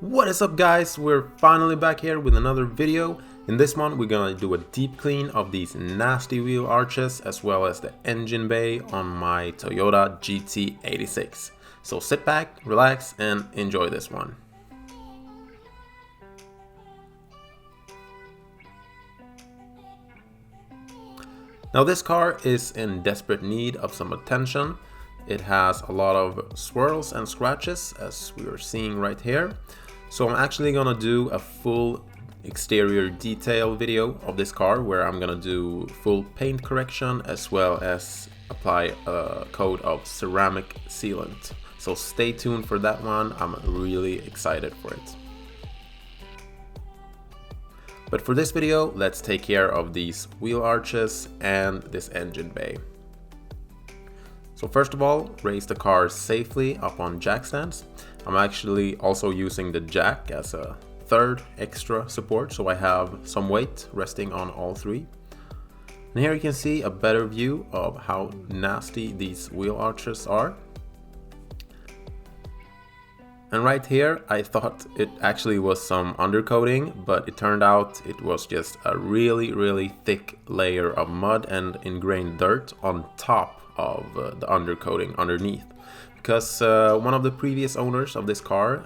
What is up, guys? We're finally back here with another video. In this one we're gonna do a deep clean of these nasty wheel arches as well as the engine bay on my Toyota GT86. So sit back, relax and enjoy this one. Now this car is in desperate need of some attention. It has a lot of swirls and scratches, as we are seeing right here. So I'm actually gonna do a full exterior detail video of this car where I'm gonna do full paint correction as well as apply a coat of ceramic sealant. So stay tuned for that one. I'm really excited for it. But for this video, let's take care of these wheel arches and this engine bay. So first of all, raise the car safely up on jack stands. I'm actually also using the jack as a third extra support, so I have some weight resting on all three. And here you can see a better view of how nasty these wheel arches are. And right here, I thought it actually was some undercoating, but it turned out it was just a really thick layer of mud and ingrained dirt on top of the undercoating underneath. Because one of the previous owners of this car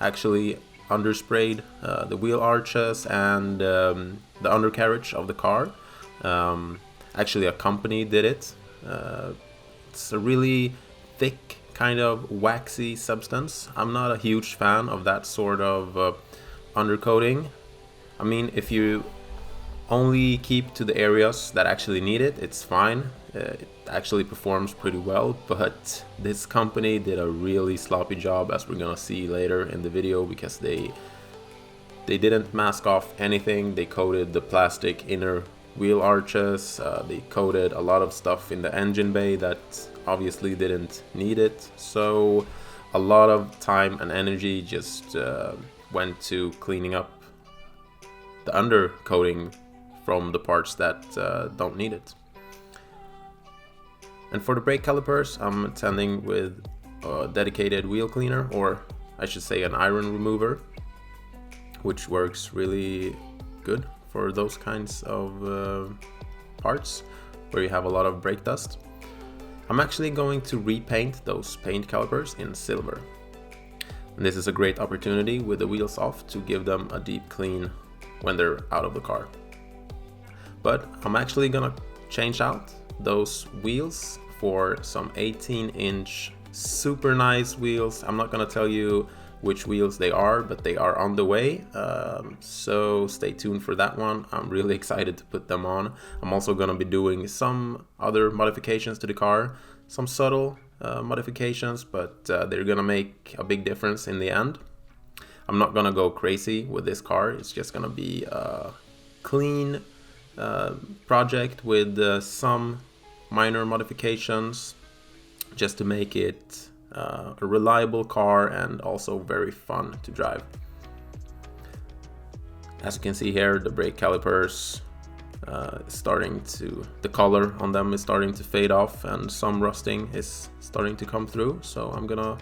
actually undersprayed the wheel arches and the undercarriage of the car. Actually, a company did it. It's a really thick, kind of waxy substance. I'm not a huge fan of that sort of undercoating. I mean, if you only keep to the areas that actually need it, it's fine. It actually performs pretty well, but this company did a really sloppy job, as we're gonna see later in the video, because they didn't mask off anything. They coated the plastic inner wheel arches, they coated a lot of stuff in the engine bay that obviously didn't need it, so a lot of time and energy just went to cleaning up the undercoating from the parts that don't need it. And for the brake calipers, I'm attending with a dedicated wheel cleaner, or I should say an iron remover, which works really good for those kinds of parts where you have a lot of brake dust. I'm actually going to repaint those paint calipers in silver. And this is a great opportunity with the wheels off to give them a deep clean when they're out of the car. But I'm actually gonna change out those wheels for some 18-inch super nice wheels. I'm not gonna tell you which wheels they are, but they are on the way, so stay tuned for that one. I'm really excited to put them on. I'm also gonna be doing some other modifications to the car, some subtle modifications, but they're gonna make a big difference in the end. I'm not gonna go crazy with this car. It's just gonna be a clean project with some minor modifications just to make it a reliable car and also very fun to drive. As you can see here, the brake calipers the color on them is starting to fade off and some rusting is starting to come through, so I'm gonna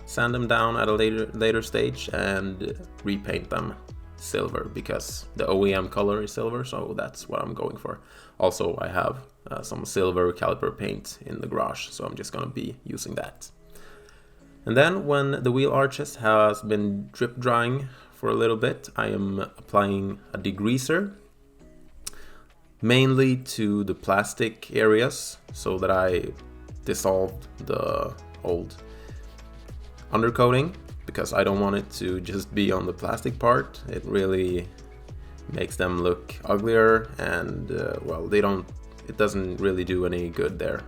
sand them down at a later stage and repaint them silver, because the OEM color is silver, so that's what I'm going for. Also, I have some silver caliper paint in the garage, so I'm just gonna be using that. And then when the wheel arches has been drip drying for a little bit, I am applying a degreaser, mainly to the plastic areas, so that I dissolved the old undercoating, because I don't want it to just be on the plastic part. It really makes them look uglier and well, it doesn't really do any good there.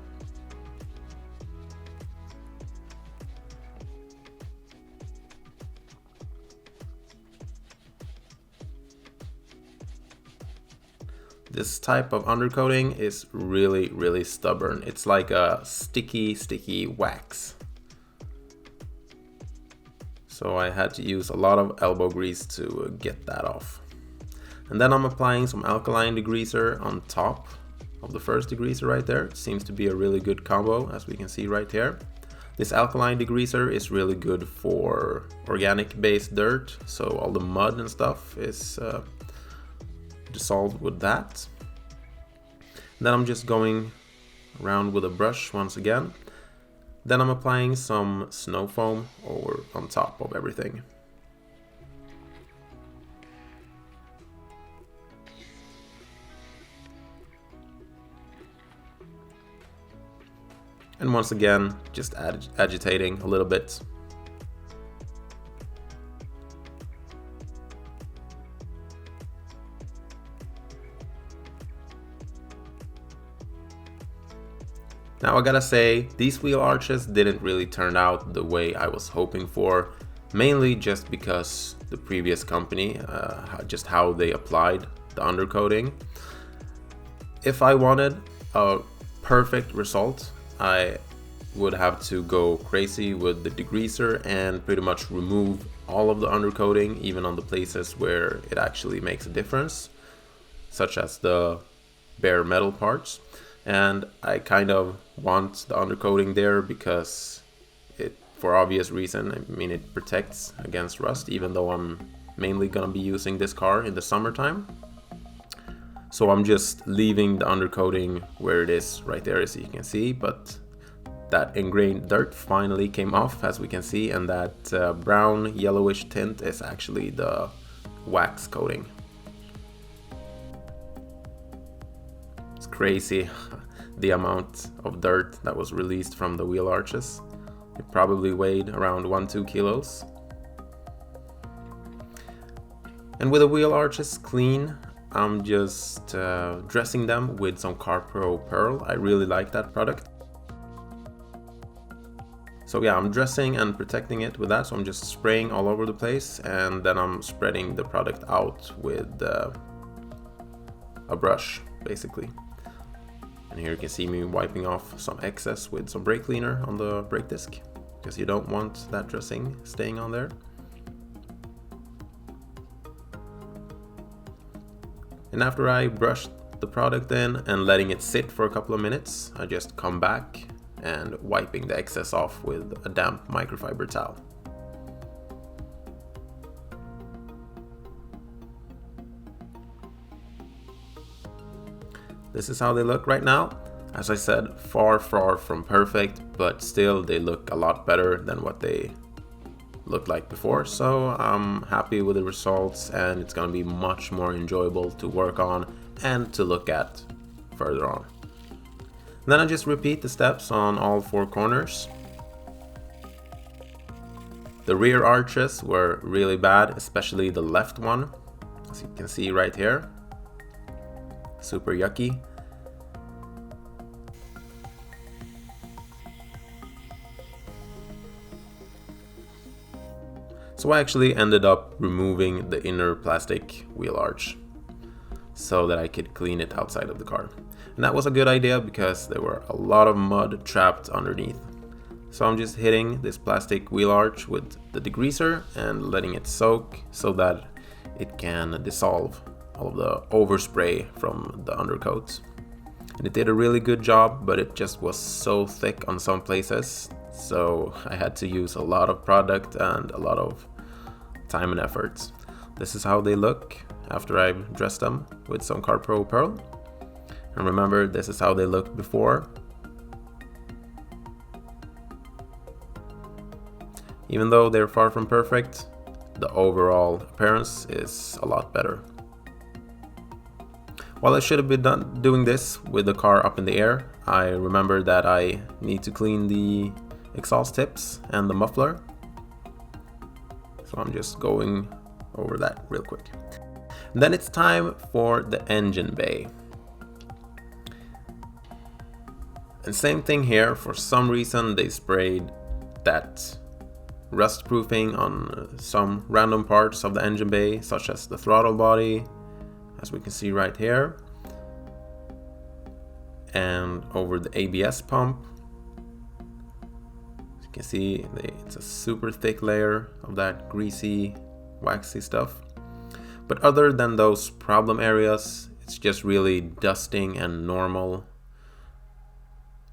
This type of undercoating is really stubborn. It's like a sticky wax. So I had to use a lot of elbow grease to get that off. And then I'm applying some alkaline degreaser on top of the first degreaser right there. It seems to be a really good combo, as we can see right here. This alkaline degreaser is really good for organic based dirt, so all the mud and stuff is dissolved with that. Then I'm just going around with a brush once again. Then I'm applying some snow foam over on top of everything. And once again, just agitating a little bit. Now I gotta say, these wheel arches didn't really turn out the way I was hoping for, mainly just because the previous company, just how they applied the undercoating. If I wanted a perfect result, I would have to go crazy with the degreaser and pretty much remove all of the undercoating, even on the places where it actually makes a difference, such as the bare metal parts. And I kind of want the undercoating there because it, for obvious reason, I mean, it protects against rust, even though I'm mainly gonna be using this car in the summertime. So I'm just leaving the undercoating where it is right there, as you can see, but that ingrained dirt finally came off, as we can see, and that brown yellowish tint is actually the wax coating. It's crazy the amount of dirt that was released from the wheel arches. It probably weighed around 1-2 kilos. And with the wheel arches clean, I'm just dressing them with some CarPro Pearl. I really like that product. So yeah, I'm dressing and protecting it with that. So I'm just spraying all over the place, and then I'm spreading the product out with a brush, basically. And here you can see me wiping off some excess with some brake cleaner on the brake disc, because you don't want that dressing staying on there. And after I brushed the product in and letting it sit for a couple of minutes, I just come back and wiping the excess off with a damp microfiber towel. This is how they look right now. As I said, far from perfect, but still they look a lot better than what they looked like before. So I'm happy with the results, and it's gonna be much more enjoyable to work on and to look at further on. And then I just repeat the steps on all 4 corners. The rear arches were really bad, especially the left one, as you can see right here. Super yucky. So I actually ended up removing the inner plastic wheel arch so that I could clean it outside of the car. And that was a good idea because there were a lot of mud trapped underneath. So I'm just hitting this plastic wheel arch with the degreaser and letting it soak so that it can dissolve all of the overspray from the undercoat. And it did a really good job, but it just was so thick on some places, so I had to use a lot of product and a lot of time and effort. This is how they look after I've dressed them with some CarPro Pearl. And remember, this is how they looked before. Even though they're far from perfect, the overall appearance is a lot better. While I should have been doing this with the car up in the air, I remembered that I need to clean the exhaust tips and the muffler. So I'm just going over that real quick. And then it's time for the engine bay. And same thing here, for some reason they sprayed that rust proofing on some random parts of the engine bay, such as the throttle body, as we can see right here, and over the ABS pump. As you can see, it's a super thick layer of that greasy, waxy stuff. But other than those problem areas, it's just really dusting and normal.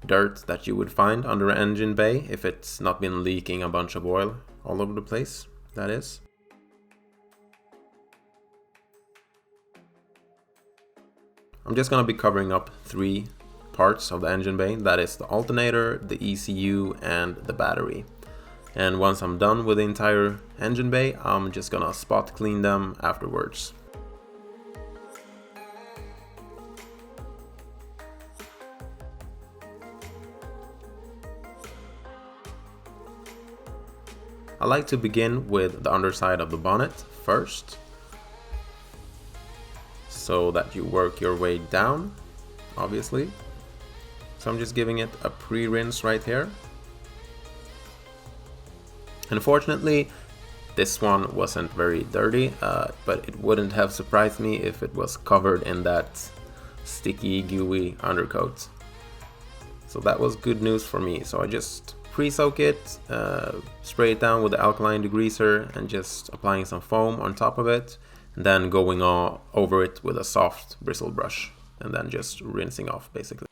dirt that you would find under an engine bay if it's not been leaking a bunch of oil all over the place, that is. I'm just gonna be covering up 3 parts of the engine bay, that is the alternator, the ECU and the battery. And once I'm done with the entire engine bay, I'm just gonna spot clean them afterwards. I like to begin with the underside of the bonnet first, so that you work your way down, obviously. So I'm just giving it a pre-rinse right here. Unfortunately, this one wasn't very dirty, but it wouldn't have surprised me if it was covered in that sticky, gooey undercoat. So that was good news for me. So I just pre-soak it, spray it down with the alkaline degreaser and just applying some foam on top of it, and then going over it with a soft bristle brush and then just rinsing off basically.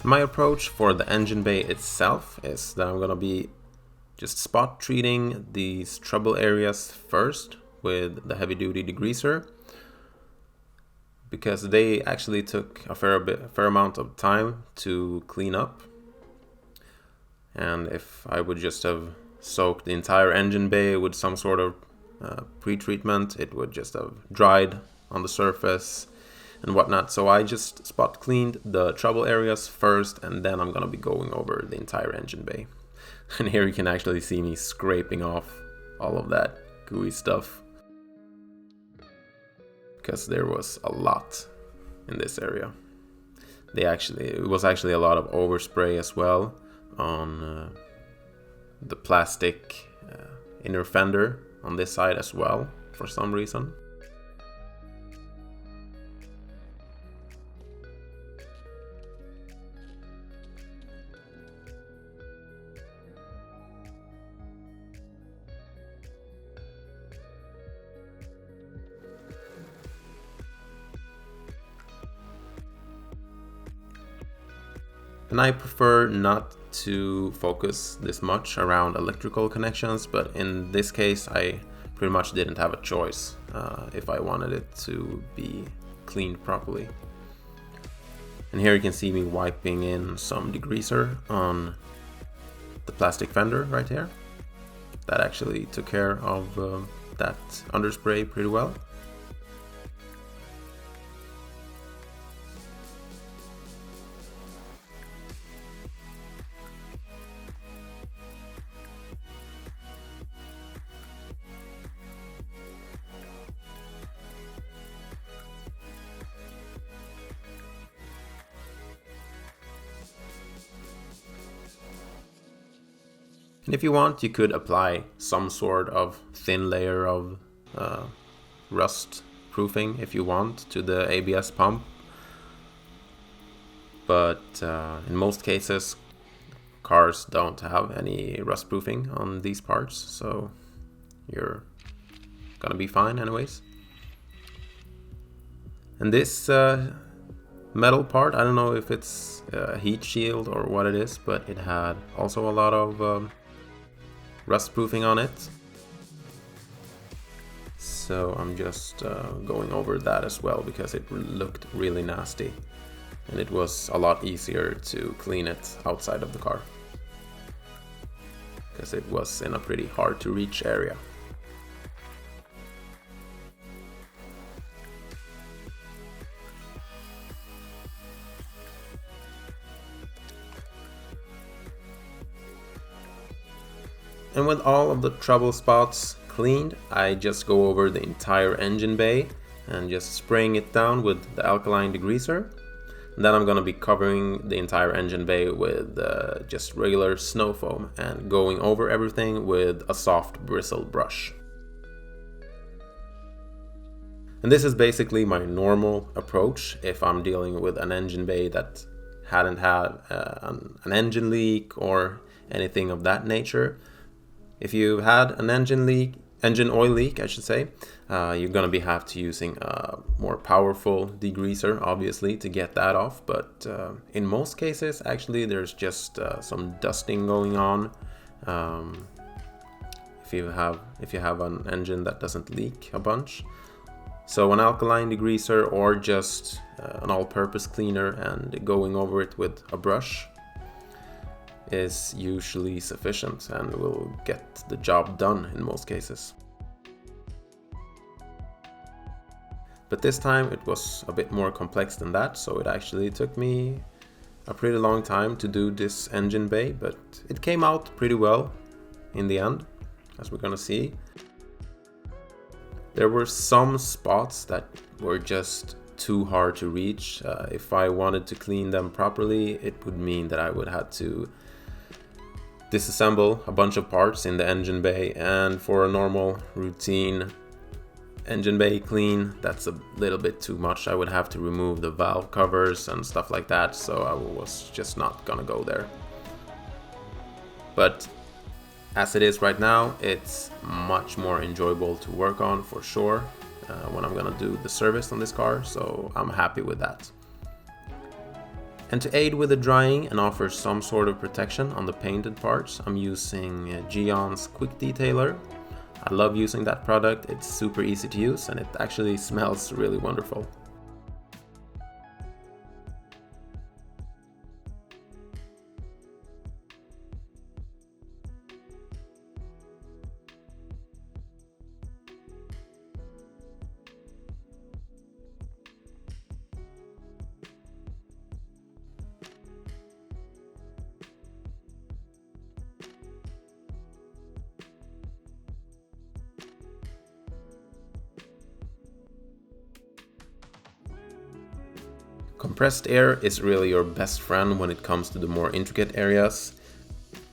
My approach for the engine bay itself is that I'm gonna be just spot treating these trouble areas first with the heavy duty degreaser, because they actually took a fair amount of time to clean up. And if I would just have soaked the entire engine bay with some sort of pre-treatment, it would just have dried on the surface and whatnot. So I just spot cleaned the trouble areas first, and then I'm gonna be going over the entire engine bay. And here you can actually see me scraping off all of that gooey stuff, because there was a lot in this area. It was actually a lot of overspray as well on the plastic inner fender on this side as well for some reason. And I prefer not to focus this much around electrical connections, but in this case I pretty much didn't have a choice if I wanted it to be cleaned properly. And here you can see me wiping in some degreaser on the plastic fender right here. That actually took care of that underspray pretty well. And if you want, you could apply some sort of thin layer of rust proofing if you want to the ABS pump. But in most cases, cars don't have any rust proofing on these parts, so you're gonna be fine anyways. And this metal part, I don't know if it's a heat shield or what it is, but it had also a lot of rust proofing on it. so I'm just going over that as well because it looked really nasty and it was a lot easier to clean it outside of the car because it was in a pretty hard to reach area. And with all of the trouble spots cleaned, I just go over the entire engine bay and just spraying it down with the alkaline degreaser. And then I'm going to be covering the entire engine bay with just regular snow foam and going over everything with a soft bristle brush. And this is basically my normal approach if I'm dealing with an engine bay that hadn't had an engine leak or anything of that nature. If you had an engine oil leak, I should say, you're gonna have to using a more powerful degreaser, obviously, to get that off. But in most cases, actually, there's just some dusting going on. If you have an engine that doesn't leak a bunch, so an alkaline degreaser or just an all-purpose cleaner and going over it with a brush is usually sufficient and will get the job done in most cases. But this time it was a bit more complex than that, so it actually took me a pretty long time to do this engine bay, but it came out pretty well in the end, as we're gonna see. There were some spots that were just too hard to reach. If I wanted to clean them properly, it would mean that I would have to disassemble a bunch of parts in the engine bay, and for a normal routine engine bay clean, that's a little bit too much. I would have to remove the valve covers and stuff like that, so I was just not gonna go there. But as it is right now, it's much more enjoyable to work on for sure when I'm gonna do the service on this car, so I'm happy with that. And to aid with the drying and offer some sort of protection on the painted parts, I'm using Gion's Quick Detailer. I love using that product, it's super easy to use and it actually smells really wonderful. Compressed air is really your best friend when it comes to the more intricate areas,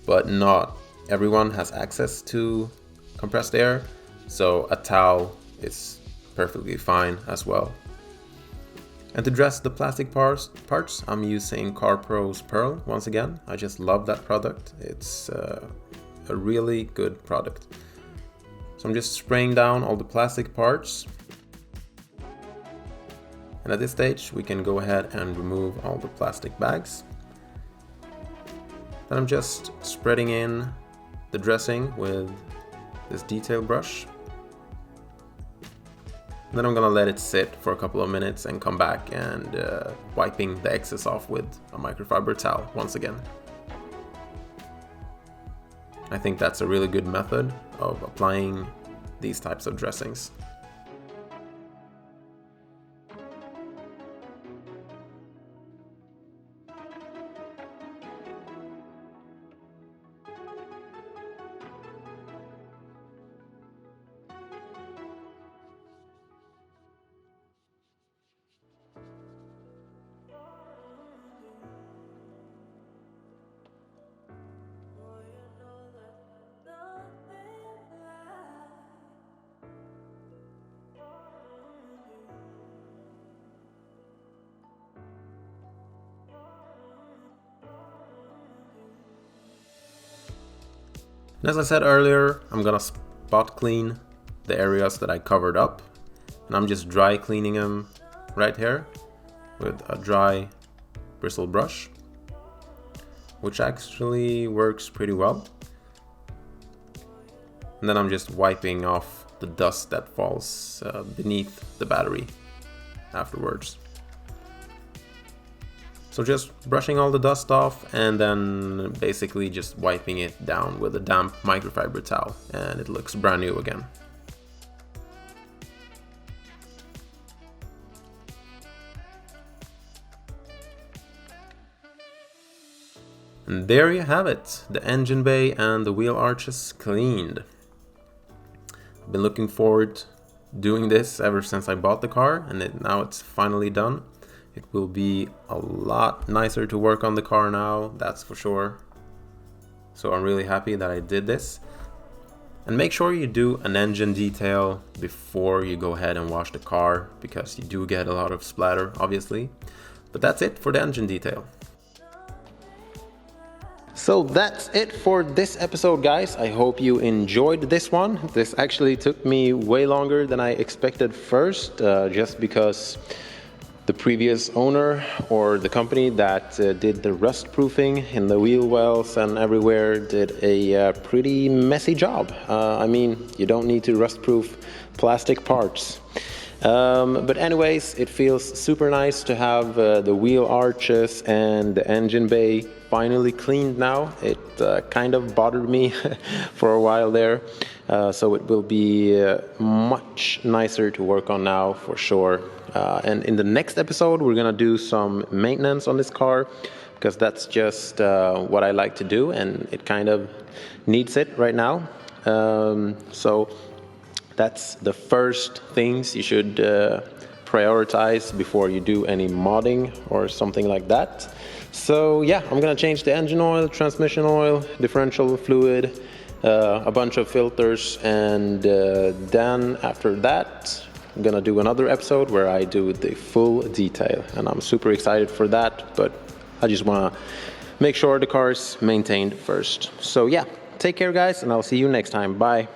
but not everyone has access to compressed air, so a towel is perfectly fine as well. And to dress the plastic parts, I'm using CarPro's Pearl once again. I just love that product. It's a really good product. So I'm just spraying down all the plastic parts. And at this stage, we can go ahead and remove all the plastic bags. Then I'm just spreading in the dressing with this detail brush. And then I'm gonna let it sit for a couple of minutes and come back and wiping the excess off with a microfiber towel once again. I think that's a really good method of applying these types of dressings. And as I said earlier, I'm gonna spot clean the areas that I covered up, and I'm just dry cleaning them right here with a dry bristle brush, which actually works pretty well. And then I'm just wiping off the dust that falls beneath the battery afterwards. So just brushing all the dust off and then basically just wiping it down with a damp microfiber towel, and it looks brand new again. And there you have it, the engine bay and the wheel arches cleaned. I've been looking forward to doing this ever since I bought the car, and now it's finally done. It will be a lot nicer to work on the car now, that's for sure. So I'm really happy that I did this. And make sure you do an engine detail before you go ahead and wash the car, because you do get a lot of splatter, obviously. But that's it for the engine detail. So that's it for this episode, guys. I hope you enjoyed this one. This actually took me way longer than I expected first, just because the previous owner or the company that did the rust proofing in the wheel wells and everywhere did a pretty messy job. I mean, you don't need to rust proof plastic parts. But anyways, it feels super nice to have the wheel arches and the engine bay finally cleaned now. It kind of bothered me for a while there, so it will be much nicer to work on now for sure. And in the next episode we're gonna do some maintenance on this car, because that's just what I like to do, and it kind of needs it right now. So that's the first things you should prioritize before you do any modding or something like that. So yeah, I'm gonna change the engine oil, transmission oil, differential fluid, a bunch of filters, and then after that I'm gonna do another episode where I do the full detail, and I'm super excited for that, but I just wanna make sure the car is maintained first. So yeah, take care guys, and I'll see you next time. Bye.